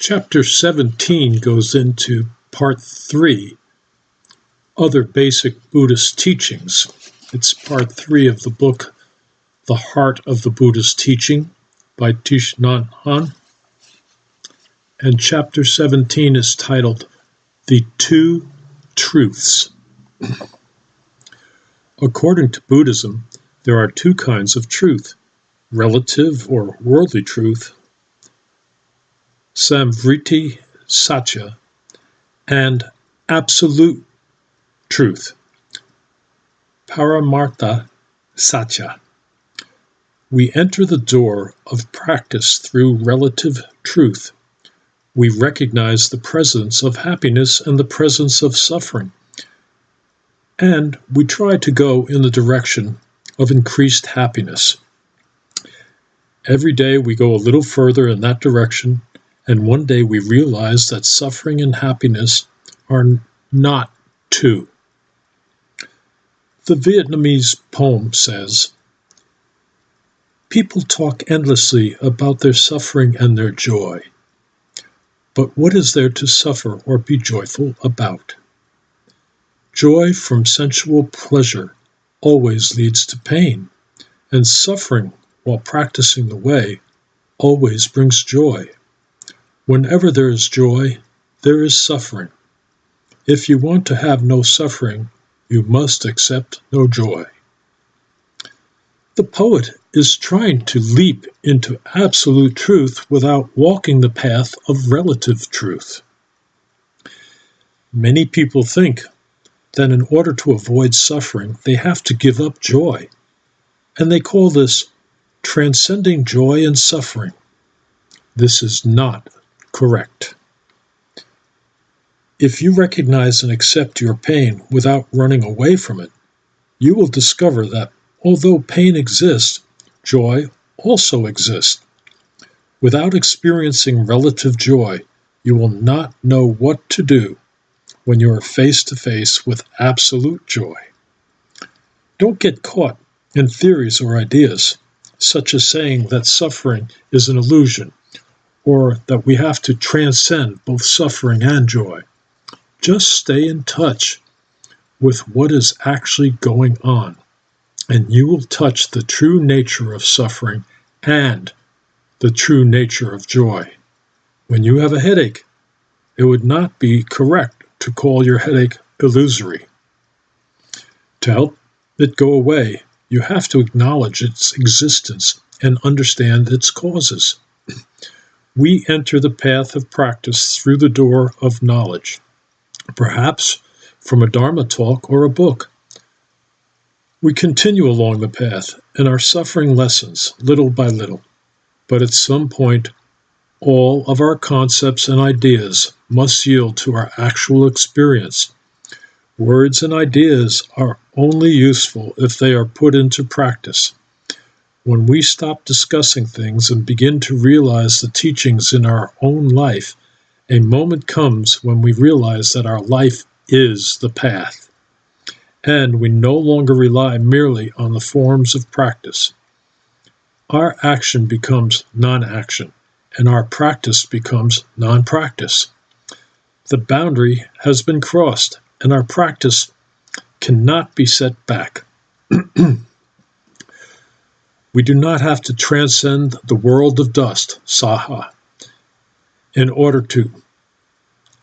Chapter 17 goes into Part 3, Other Basic Buddhist Teachings. It's Part 3 of the book, The Heart of the Buddhist Teaching by Thich Nhat Hanh. And Chapter 17 is titled, The Two Truths. According to Buddhism, there are two kinds of truth, relative or worldly truth, Samvriti Satya, and absolute truth, Paramartha Satya. We enter the door of practice through relative truth. We recognize the presence of happiness and the presence of suffering, and we try to go in the direction of increased happiness. Every day we go a little further in that direction, and one day we realize that suffering and happiness are not two. The Vietnamese poem says, "People talk endlessly about their suffering and their joy. But what is there to suffer or be joyful about? Joy from sensual pleasure always leads to pain, and suffering while practicing the way always brings joy. Whenever there is joy, there is suffering. If you want to have no suffering, you must accept no joy." The poet is trying to leap into absolute truth without walking the path of relative truth. Many people think that in order to avoid suffering, they have to give up joy, and they call this transcending joy and suffering. This is not correct. If you recognize and accept your pain without running away from it, you will discover that although pain exists, joy also exists. Without experiencing relative joy, you will not know what to do when you are face to face with absolute joy. Don't get caught in theories or ideas, such as saying that suffering is an illusion, or that we have to transcend both suffering and joy. Just stay in touch with what is actually going on, and you will touch the true nature of suffering and the true nature of joy. When you have a headache, it would not be correct to call your headache illusory. To help it go away, you have to acknowledge its existence and understand its causes. We enter the path of practice through the door of knowledge, perhaps from a Dharma talk or a book. We continue along the path, and our suffering lessens little by little. But at some point, all of our concepts and ideas must yield to our actual experience. Words and ideas are only useful if they are put into practice. When we stop discussing things and begin to realize the teachings in our own life, a moment comes when we realize that our life is the path, and we no longer rely merely on the forms of practice. Our action becomes non-action, and our practice becomes non-practice. The boundary has been crossed, and our practice cannot be set back. We do not have to transcend the world of dust, saha, in order to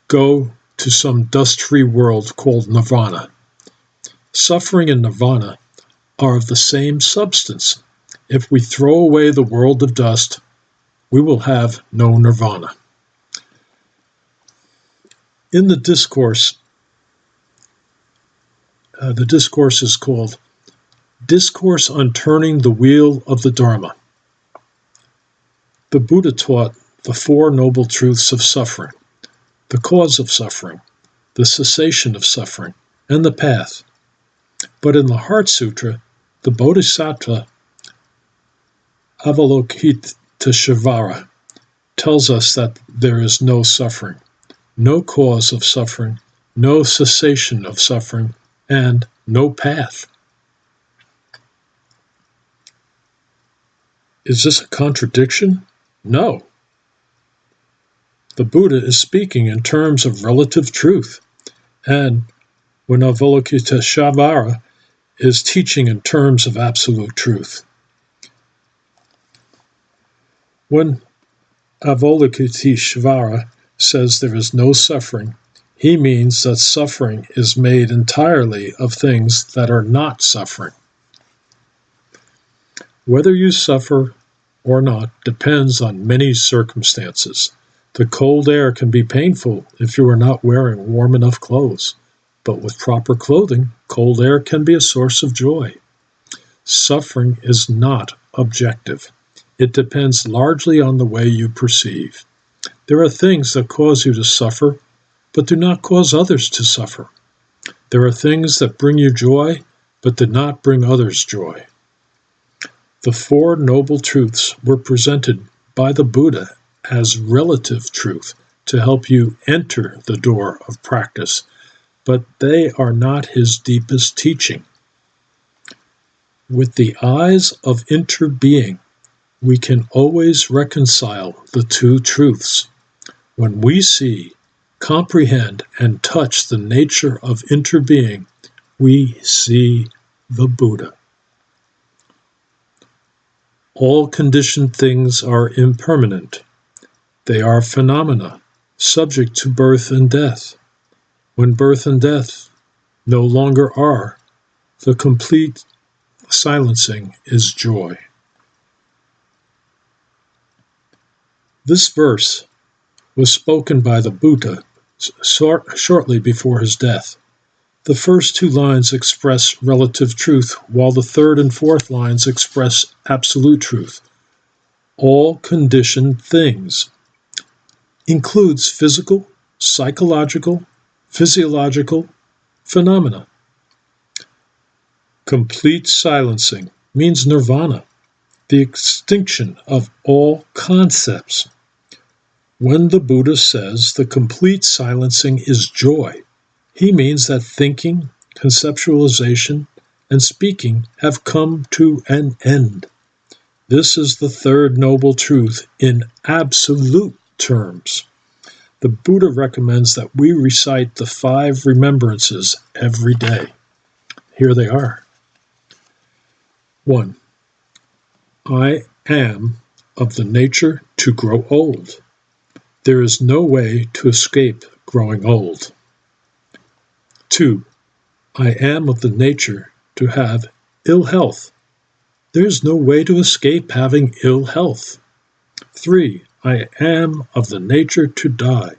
go to some dust-free world called nirvana. Suffering and nirvana are of the same substance. If we throw away the world of dust, we will have no nirvana. In the discourse is called Discourse on Turning the Wheel of the Dharma. The Buddha taught the Four Noble Truths of suffering, the cause of suffering, the cessation of suffering, and the path. But in the Heart Sutra, the Bodhisattva Avalokiteshvara tells us that there is no suffering, no cause of suffering, no cessation of suffering, and no path. Is this a contradiction? No. The Buddha is speaking in terms of relative truth, and when Avalokiteshvara is teaching in terms of absolute truth. When Avalokiteshvara says there is no suffering, he means that suffering is made entirely of things that are not suffering. Whether you suffer or not depends on many circumstances. The cold air can be painful if you are not wearing warm enough clothes, but with proper clothing, cold air can be a source of joy. Suffering is not objective. It depends largely on the way you perceive. There are things that cause you to suffer, but do not cause others to suffer. There are things that bring you joy, but do not bring others joy. The Four Noble Truths were presented by the Buddha as relative truth to help you enter the door of practice, but they are not his deepest teaching. With the eyes of interbeing, we can always reconcile the two truths. When we see, comprehend, and touch the nature of interbeing, we see the Buddha. All conditioned things are impermanent. They are phenomena, subject to birth and death. When birth and death no longer are, the complete silencing is joy. This verse was spoken by the Buddha shortly before his death. The first two lines express relative truth, while the third and fourth lines express absolute truth. All conditioned things includes physical, psychological, physiological phenomena. Complete silencing means nirvana, the extinction of all concepts. When the Buddha says the complete silencing is joy, he means that thinking, conceptualization, and speaking have come to an end. This is the third noble truth in absolute terms. The Buddha recommends that we recite the 5 remembrances every day. Here they are. 1. I am of the nature to grow old. There is no way to escape growing old. 2. I am of the nature to have ill health. There is no way to escape having ill health. 3. I am of the nature to die.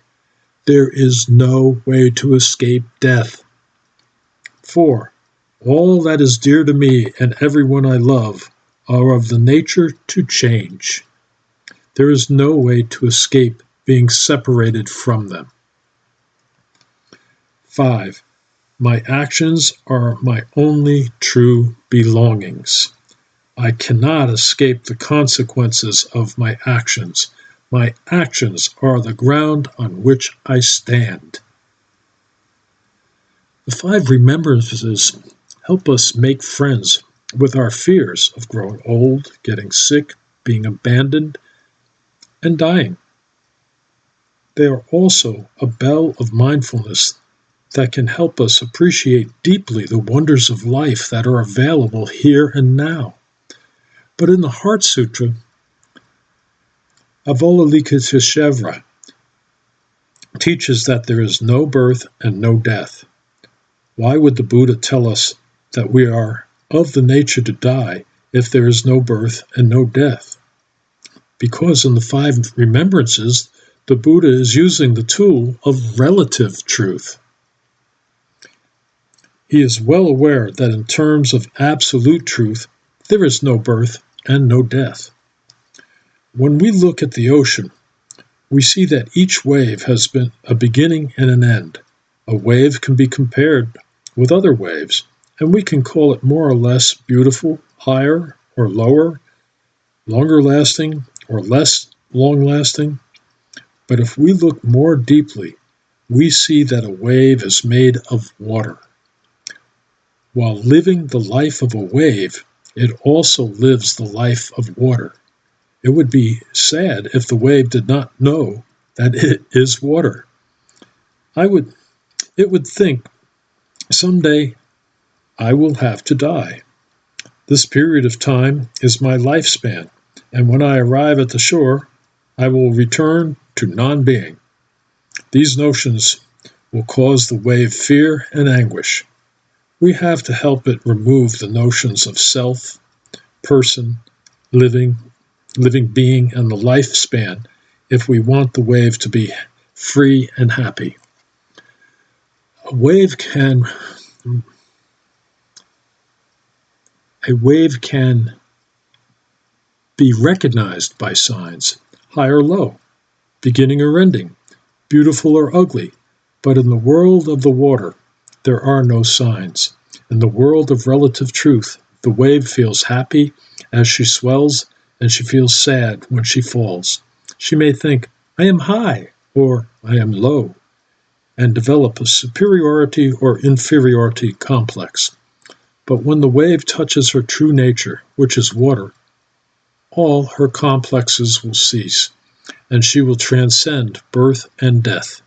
There is no way to escape death. 4. All that is dear to me and everyone I love are of the nature to change. There is no way to escape being separated from them. 5. My actions are my only true belongings. I cannot escape the consequences of my actions. My actions are the ground on which I stand. The 5 remembrances help us make friends with our fears of growing old, getting sick, being abandoned, and dying. They are also a bell of mindfulness that can help us appreciate deeply the wonders of life that are available here and now. But in the Heart Sutra, Avalokiteshvara teaches that there is no birth and no death. Why would the Buddha tell us that we are of the nature to die if there is no birth and no death? Because in the 5 remembrances, the Buddha is using the tool of relative truth. He is well aware that in terms of absolute truth, there is no birth and no death. When we look at the ocean, we see that each wave has been a beginning and an end. A wave can be compared with other waves, and we can call it more or less beautiful, higher or lower, longer lasting or less long lasting. But if we look more deeply, we see that a wave is made of water. While living the life of a wave, it also lives the life of water. It would be sad if the wave did not know that it is water. It would think, someday I will have to die. This period of time is my lifespan, and when I arrive at the shore, I will return to non-being. These notions will cause the wave fear and anguish. We have to help it remove the notions of self, person, living being, and the lifespan if we want the wave to be free and happy. A wave can be recognized by signs, high or low, beginning or ending, beautiful or ugly. But in the world of the water, there are no signs. In the world of relative truth, the wave feels happy as she swells, and she feels sad when she falls. She may think, I am high, or I am low, and develop a superiority or inferiority complex. But when the wave touches her true nature, which is water, all her complexes will cease, and she will transcend birth and death.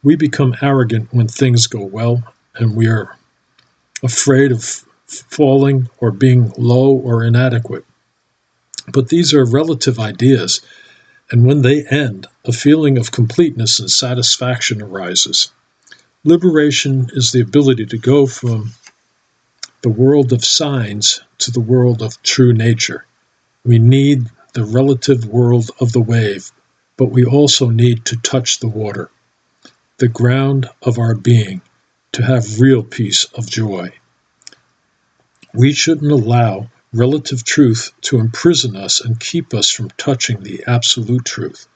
We become arrogant when things go well, and we are afraid of falling or being low or inadequate. But these are relative ideas, and when they end, a feeling of completeness and satisfaction arises. Liberation is the ability to go from the world of signs to the world of true nature. We need the relative world of the wave, but we also need to touch the water, the ground of our being, to have real peace of joy. We shouldn't allow relative truth to imprison us and keep us from touching the absolute truth.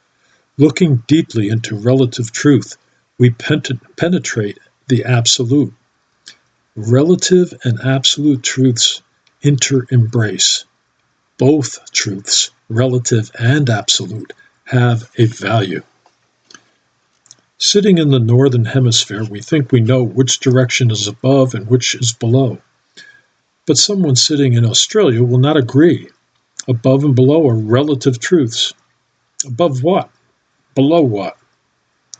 Looking deeply into relative truth, we penetrate the absolute. Relative and absolute truths inter-embrace. Both truths, relative and absolute, have a value. Sitting in the northern hemisphere, we think we know which direction is above and which is below. But someone sitting in Australia will not agree. Above and below are relative truths. Above what? Below what?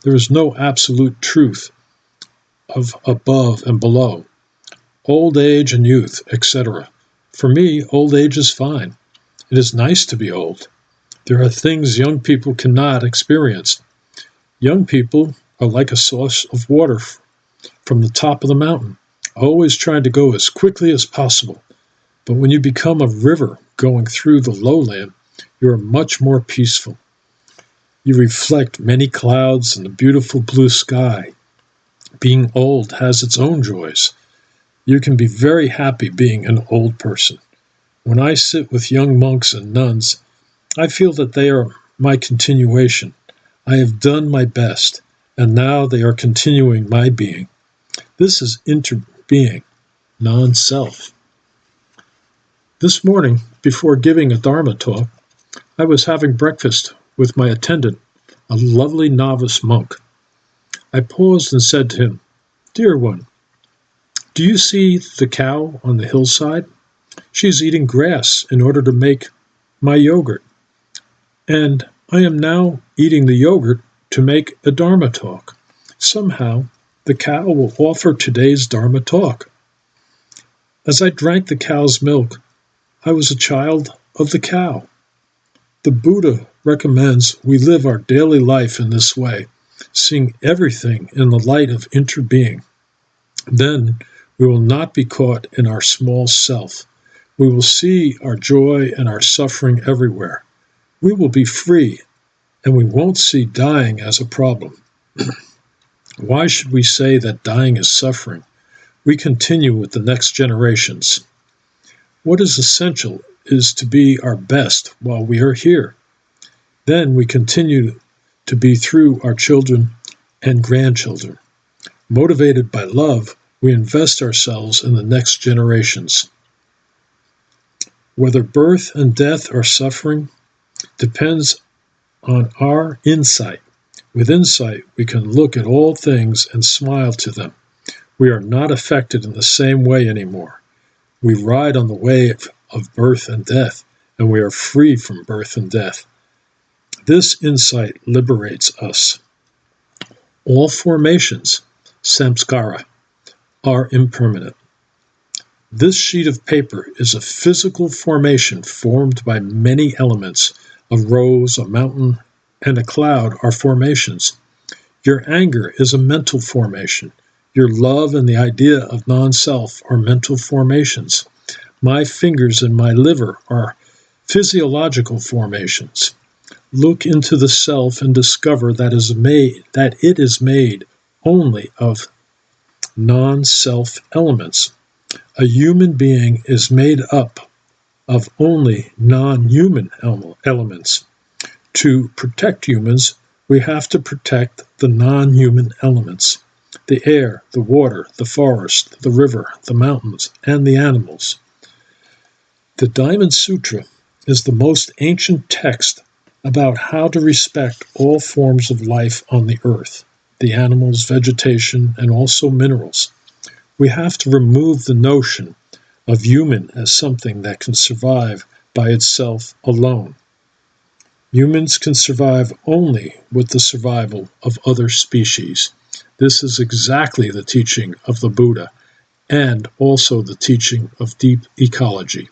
There is no absolute truth of above and below. Old age and youth, etc. For me, old age is fine. It is nice to be old. There are things young people cannot experience. Young people are like a source of water from the top of the mountain, always trying to go as quickly as possible. But when you become a river going through the lowland, you are much more peaceful. You reflect many clouds and the beautiful blue sky. Being old has its own joys. You can be very happy being an old person. When I sit with young monks and nuns, I feel that they are my continuation. I have done my best, and now they are continuing my being. This is interbeing, non-self. This morning, before giving a Dharma talk, I was having breakfast with my attendant, a lovely novice monk. I paused and said to him, Dear one, do you see the cow on the hillside? She's eating grass in order to make my yogurt. And I am now eating the yogurt to make a Dharma talk. Somehow, the cow will offer today's Dharma talk. As I drank the cow's milk, I was a child of the cow. The Buddha recommends we live our daily life in this way, seeing everything in the light of interbeing. Then we will not be caught in our small self. We will see our joy and our suffering everywhere. We will be free, and we won't see dying as a problem. Why should we say that dying is suffering? We continue with the next generations. What is essential is to be our best while we are here. Then we continue to be through our children and grandchildren. Motivated by love, we invest ourselves in the next generations. Whether birth and death are suffering depends on our insight. With insight, we can look at all things and smile to them. We are not affected in the same way anymore. We ride on the wave of birth and death, and we are free from birth and death. This insight liberates us. All formations, samskara, are impermanent. This sheet of paper is a physical formation formed by many elements. A rose, a mountain, and a cloud are formations. Your anger is a mental formation. Your love and the idea of non-self are mental formations. My fingers and my liver are physiological formations. Look into the self and discover that it is made only of non-self elements. A human being is made up of only non-human elements. To protect humans, we have to protect the non-human elements: the air, the water, the forest, the river, the mountains, and the animals. The Diamond Sutra is the most ancient text about how to respect all forms of life on the earth, the animals, vegetation, and also minerals. We have to remove the notion of human as something that can survive by itself alone. Humans can survive only with the survival of other species. This is exactly the teaching of the Buddha and also the teaching of deep ecology.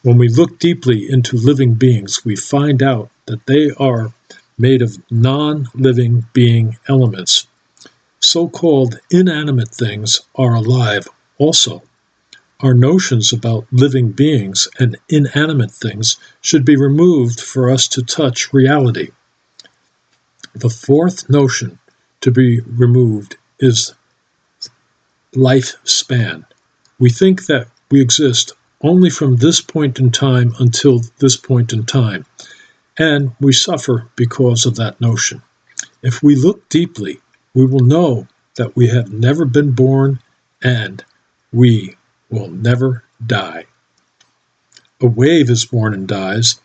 When we look deeply into living beings, we find out that they are made of non-living being elements. So-called inanimate things are alive also. Our notions about living beings and inanimate things should be removed for us to touch reality. The fourth notion to be removed is lifespan. We think that we exist only from this point in time until this point in time, and we suffer because of that notion. If we look deeply, we will know that we have never been born and we will never die. A wave is born and dies,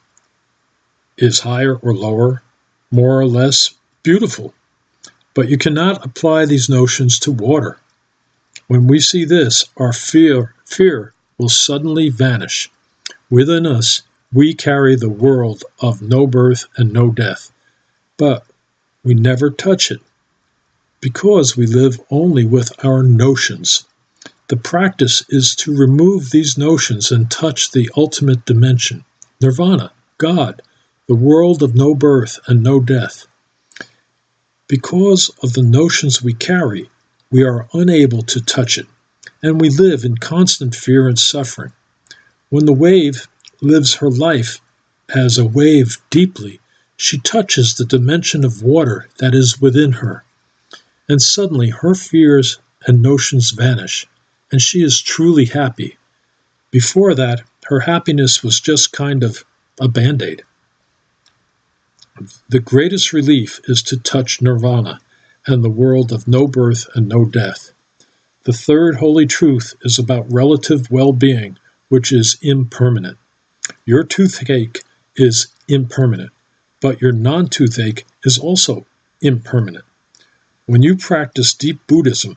is higher or lower, more or less beautiful, but you cannot apply these notions to water. When we see this, our fear will suddenly vanish. Within us, we carry the world of no birth and no death, but we never touch it because we live only with our notions. The practice is to remove these notions and touch the ultimate dimension, nirvana, God, the world of no birth and no death. Because of the notions we carry, we are unable to touch it, and we live in constant fear and suffering. When the wave lives her life as a wave deeply, she touches the dimension of water that is within her, and suddenly her fears and notions vanish, and she is truly happy. Before that, her happiness was just kind of a band-aid. The greatest relief is to touch nirvana and the world of no birth and no death. The third holy truth is about relative well-being, which is impermanent. Your toothache is impermanent, but your non-toothache is also impermanent. When you practice deep Buddhism,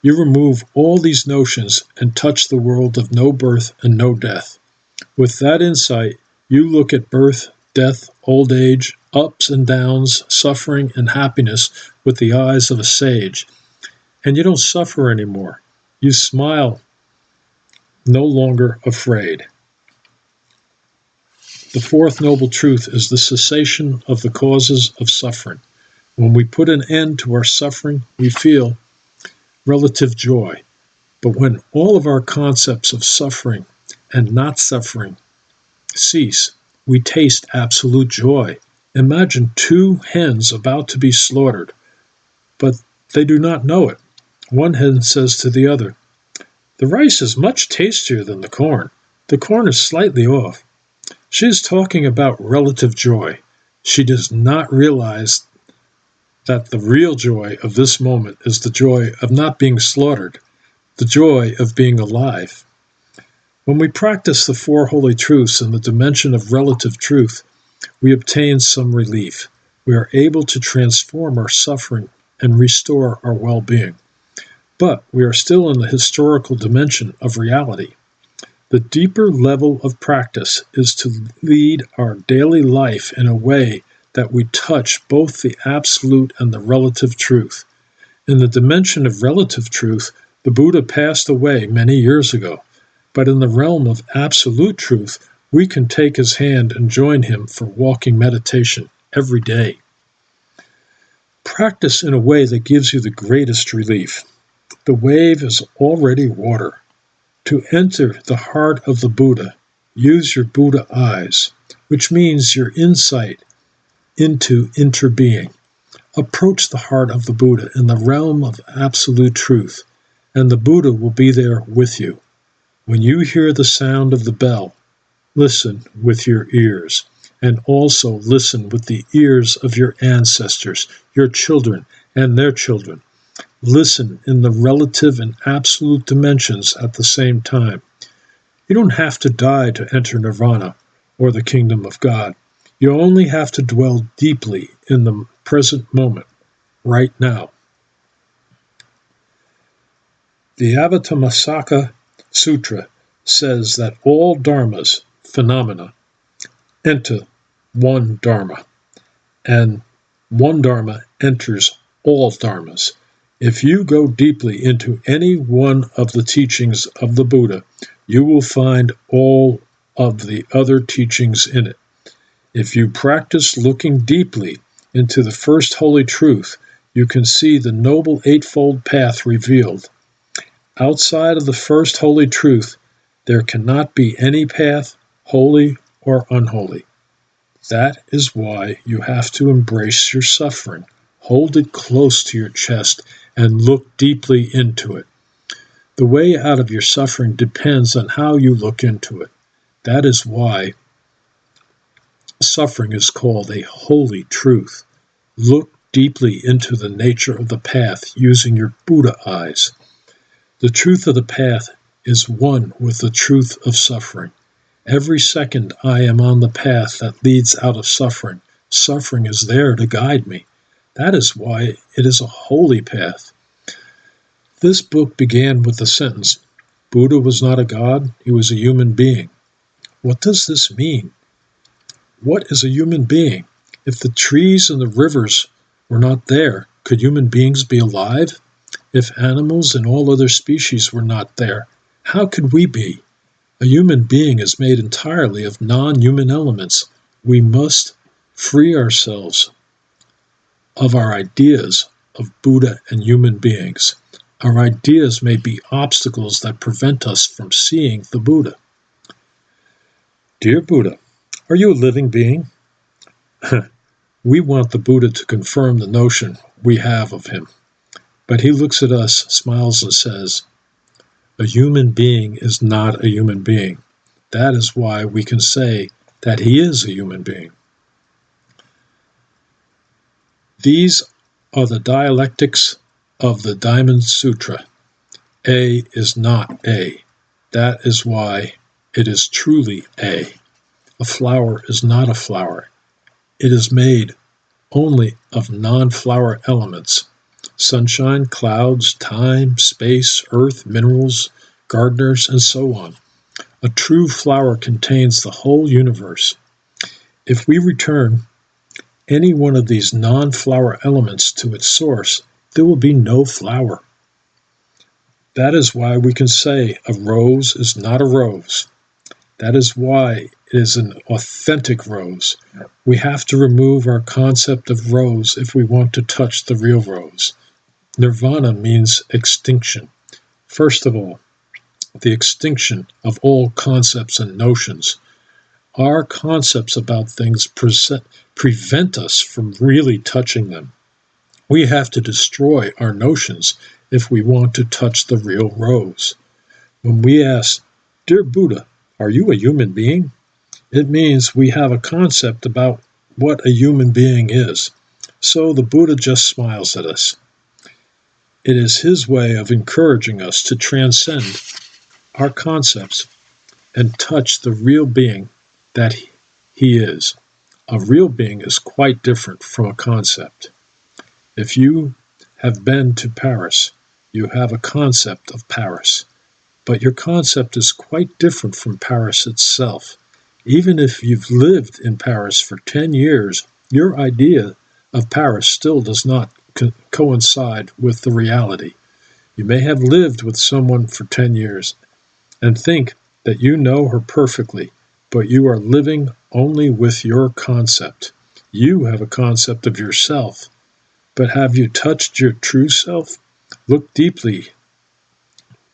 you remove all these notions and touch the world of no birth and no death. With that insight, you look at birth, death, old age, ups and downs, suffering and happiness with the eyes of a sage, and you don't suffer anymore. You smile, no longer afraid. The fourth noble truth is the cessation of the causes of suffering. When we put an end to our suffering, we feel relative joy. But when all of our concepts of suffering and not suffering cease, we taste absolute joy. Imagine two hens about to be slaughtered, but they do not know it. One hen says to the other, "The rice is much tastier than the corn. The corn is slightly off." She is talking about relative joy. She does not realize that the real joy of this moment is the joy of not being slaughtered, the joy of being alive. When we practice the four holy truths in the dimension of relative truth, we obtain some relief. We are able to transform our suffering and restore our well-being. But we are still in the historical dimension of reality. The deeper level of practice is to lead our daily life in a way that we touch both the absolute and the relative truth. In the dimension of relative truth, the Buddha passed away many years ago, but in the realm of absolute truth, we can take his hand and join him for walking meditation every day. Practice in a way that gives you the greatest relief. The wave is already water. To enter the heart of the Buddha, use your Buddha eyes, which means your insight into interbeing. Approach the heart of the Buddha in the realm of absolute truth, and the Buddha will be there with you. When you hear the sound of the bell, listen with your ears, and also listen with the ears of your ancestors, your children, and their children. Listen in the relative and absolute dimensions at the same time. You don't have to die to enter nirvana or the kingdom of God. You only have to dwell deeply in the present moment, right now. The Avatamsaka Sutra says that all dharmas, phenomena, enter one dharma, and one dharma enters all dharmas. If you go deeply into any one of the teachings of the Buddha, you will find all of the other teachings in it. If you practice looking deeply into the first holy truth, you can see the noble eightfold path revealed. Outside of the first holy truth, there cannot be any path, holy or unholy. That is why you have to embrace your suffering, hold it close to your chest, and look deeply into it. The way out of your suffering depends on how you look into it. That is why suffering is called a holy truth. Look deeply into the nature of the path using your Buddha eyes. The truth of the path is one with the truth of suffering. Every second I am on the path that leads out of suffering. Suffering is there to guide me. That is why it is a holy path. This book began with the sentence, Buddha was not a god, he was a human being. What does this mean? What is a human being? If the trees and the rivers were not there, could human beings be alive? If animals and all other species were not there, how could we be? A human being is made entirely of non-human elements. We must free ourselves of our ideas of Buddha and human beings. Our ideas may be obstacles that prevent us from seeing the Buddha. Dear Buddha, are you a living being? We want the Buddha to confirm the notion we have of him. But he looks at us, smiles, and says, a human being is not a human being. That is why we can say that he is a human being. These are the dialectics of the Diamond Sutra. A is not A. That is why it is truly A. A flower is not a flower. It is made only of non-flower elements. Sunshine, clouds, time, space, earth, minerals, gardeners, and so on. A true flower contains the whole universe. If we return any one of these non-flower elements to its source, there will be no flower. That is why we can say a rose is not a rose. That is why it is an authentic rose. We have to remove our concept of rose if we want to touch the real rose. Nirvana means extinction. First of all, the extinction of all concepts and notions. Our concepts about things prevent us from really touching them. We have to destroy our notions if we want to touch the real rose. When we ask, Dear Buddha, are you a human being? It means we have a concept about what a human being is. So the Buddha just smiles at us. It is his way of encouraging us to transcend our concepts and touch the real being that he is. A real being is quite different from a concept. If you have been to Paris, you have a concept of Paris. But your concept is quite different from Paris itself. Even if you've lived in Paris for 10 years, Your idea of Paris still does not coincide with the reality. You may have lived with someone for 10 years and think that you know her perfectly, but you are living only with your concept. You have a concept of yourself, but have you touched your true self? Look deeply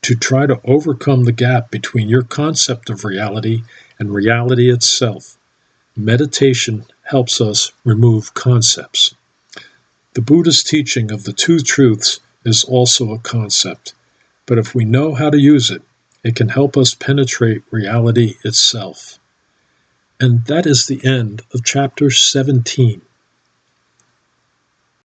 to try to overcome the gap between your concept of reality and reality itself. Meditation helps us remove concepts. The Buddha's teaching of the two truths is also a concept, but if we know how to use it, it can help us penetrate reality itself. And that is the end of chapter 17.